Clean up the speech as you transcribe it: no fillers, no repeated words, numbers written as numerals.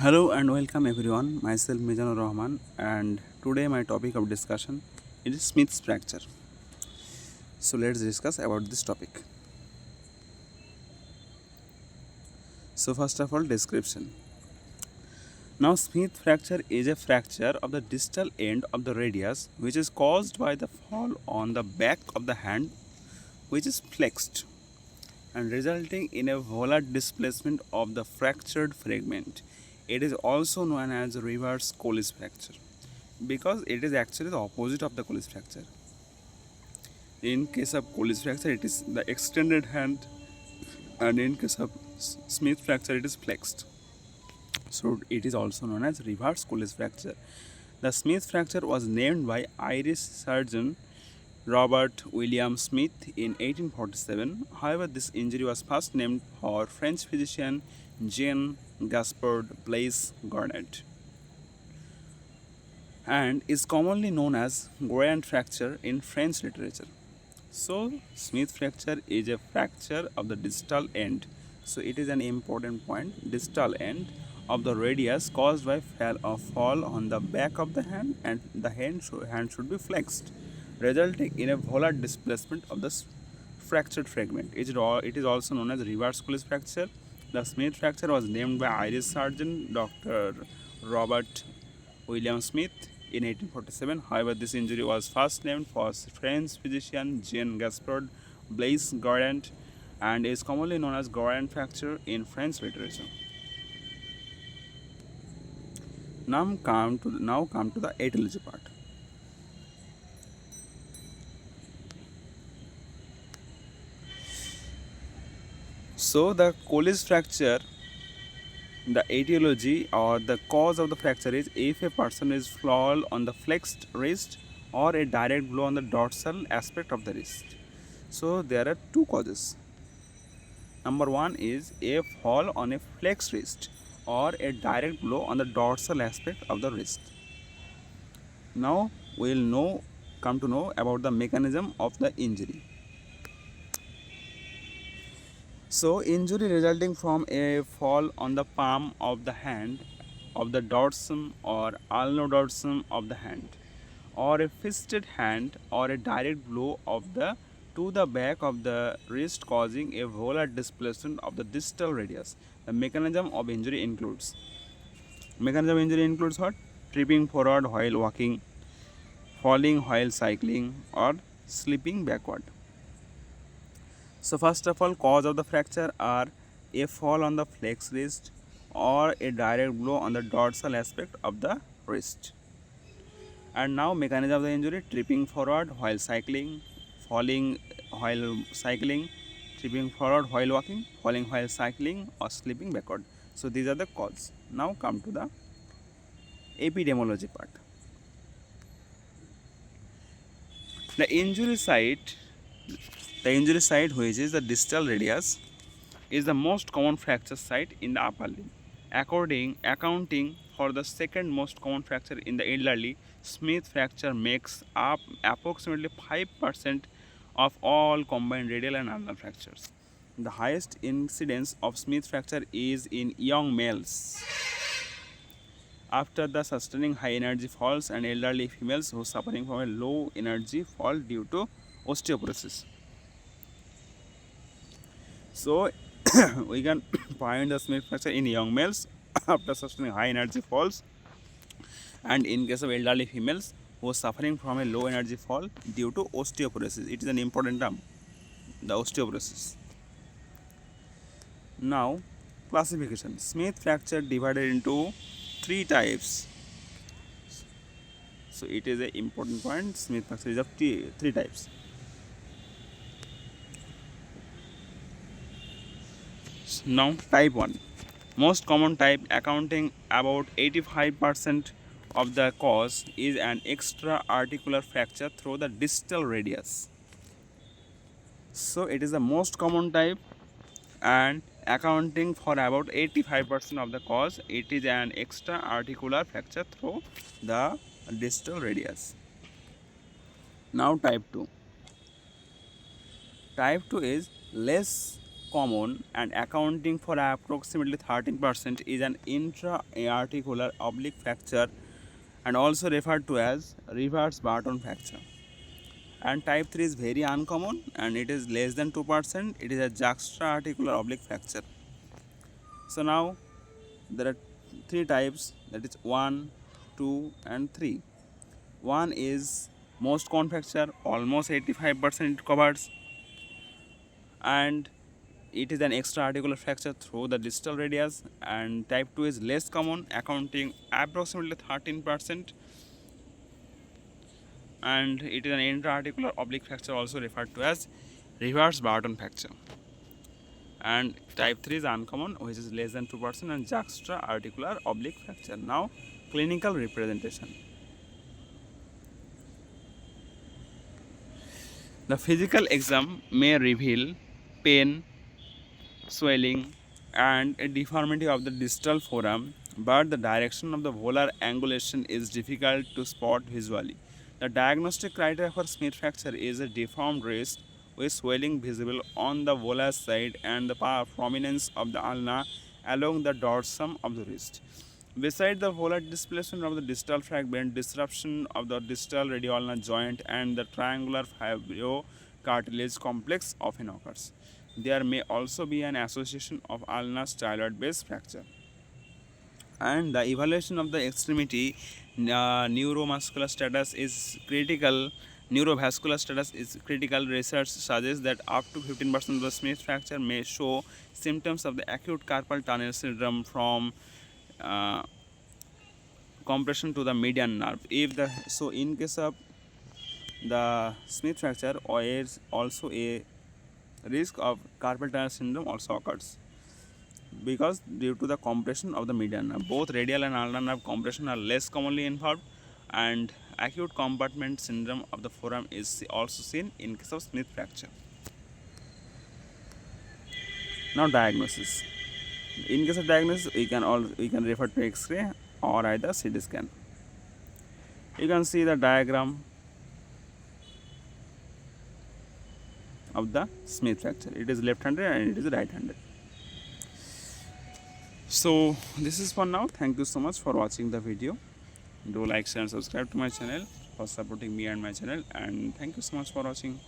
Hello and welcome everyone. Myself Mijanur Rahaman, and today my topic of discussion is Smith's fracture. So let's discuss about this topic. So first of all, description. Now Smith fracture is a fracture of the distal end of the radius which is caused by the fall on the back of the hand which is flexed and resulting in a volar displacement of the fractured fragment. It is also known as reverse Colles fracture because it is actually the opposite of the Colles fracture. In case of Colles fracture, it is the extended hand, and in case of Smith fracture, it is flexed. So it is also known as reverse Colles fracture. The Smith fracture was named by Irish surgeon Robert William Smith in 1847. However, this injury was first named for French physician Jean Gaspard Blaise Garnet and is commonly known as Grand fracture in French literature. So, Smith fracture is a fracture of the distal end. So, it is an important point. Distal end of the radius caused by a fall on the back of the hand, and the hand should be flexed, resulting in a volar displacement of the fractured fragment. It is also known as reverse Colles fracture. The Smith fracture was named by Irish surgeon Dr. Robert William Smith in 1847. However, this injury was first named for French physician Jean Gaspard Blaise Garnet and is commonly known as Garnet fracture in French literature. Now come to the etiology part. So the Colles fracture, the etiology or the cause of the fracture is if a person is fall on the flexed wrist or a direct blow on the dorsal aspect of the wrist. So there are two causes. Number one is a fall on a flexed wrist or a direct blow on the dorsal aspect of the wrist. Now we will come to know about the mechanism of the injury. So injury resulting from a fall on the palm of the hand, of the dorsum or ulnar dorsum of the hand, or a fisted hand, or a direct blow of the to the back of the wrist causing a volar displacement of the distal radius. The mechanism of injury includes what? Tripping forward while walking, falling while cycling, or slipping backward. So first of all, cause of the fracture are a fall on the flexed wrist or a direct blow on the dorsal aspect of the wrist. And now mechanism of the injury: tripping forward while cycling, falling while cycling, tripping forward while walking, falling while cycling, or slipping backward. So these are the causes. Now come to the epidemiology part. The injury site, which is the distal radius, is the most common fracture site in the upper limb. Accounting for the second most common fracture in the elderly, Smith fracture makes up approximately 5% of all combined radial and ulnar fractures. The highest incidence of Smith fracture is in young males after the sustaining high energy falls and elderly females who are suffering from a low energy fall due to osteoporosis. So we can find the Smith fracture in young males after sustaining high energy falls, and in case of elderly females who are suffering from a low energy fall due to osteoporosis. It is an important term, the osteoporosis. Now, classification. Smith fracture divided into three types. So it is an important point. Smith fracture is of three types. Now, type 1. Most common type, accounting about 85% of the cause, is an extra articular fracture through the distal radius. So it is the most common type and accounting for about 85% of the cause. It is an extra articular fracture through the distal radius. Now type 2. Type 2 is less common and accounting for approximately 13% is an intra-articular oblique fracture and also referred to as reverse Barton fracture. And type 3 is very uncommon and it is less than 2%. It is a juxta-articular oblique fracture. So now there are three types, that is 1, 2 and 3. 1 is most common fracture, almost 85% it covers, and it is an extra articular fracture through the distal radius. And type 2 is less common, accounting approximately 13%, and it is an intra-articular oblique fracture, also referred to as reverse Barton fracture. And type 3 is uncommon, which is less than 2%, and juxta-articular oblique fracture. Now clinical representation. The physical exam may reveal pain, swelling, and a deformity of the distal forearm, but the direction of the volar angulation is difficult to spot visually. The diagnostic criteria for Smith fracture is a deformed wrist with swelling visible on the volar side and the prominence of the ulna along the dorsum of the wrist. Beside the volar displacement of the distal fragment, disruption of the distal radioulnar joint and the triangular fibrocartilage complex often occurs. There may also be an association of ulnar styloid base fracture. And the evaluation of the extremity neuromuscular status is critical. Neurovascular status is critical. Research suggests that up to 15% of the Smith fracture may show symptoms of the acute carpal tunnel syndrome from compression to the median nerve. In case of the Smith fracture, is also a risk of carpal tunnel syndrome also occurs because due to the compression of the median nerve. Both radial and ulnar nerve compression are less commonly involved, and acute compartment syndrome of the forearm is also seen in case of Smith fracture. Now diagnosis. In case of diagnosis, we can refer to X-ray or either CT scan. You can see the diagram of the Smith fracture. It is left-handed and it is right-handed. So this is for now. Thank you so much for watching the video. Do like, share and subscribe to my channel for supporting me and my channel, and thank you so much for watching.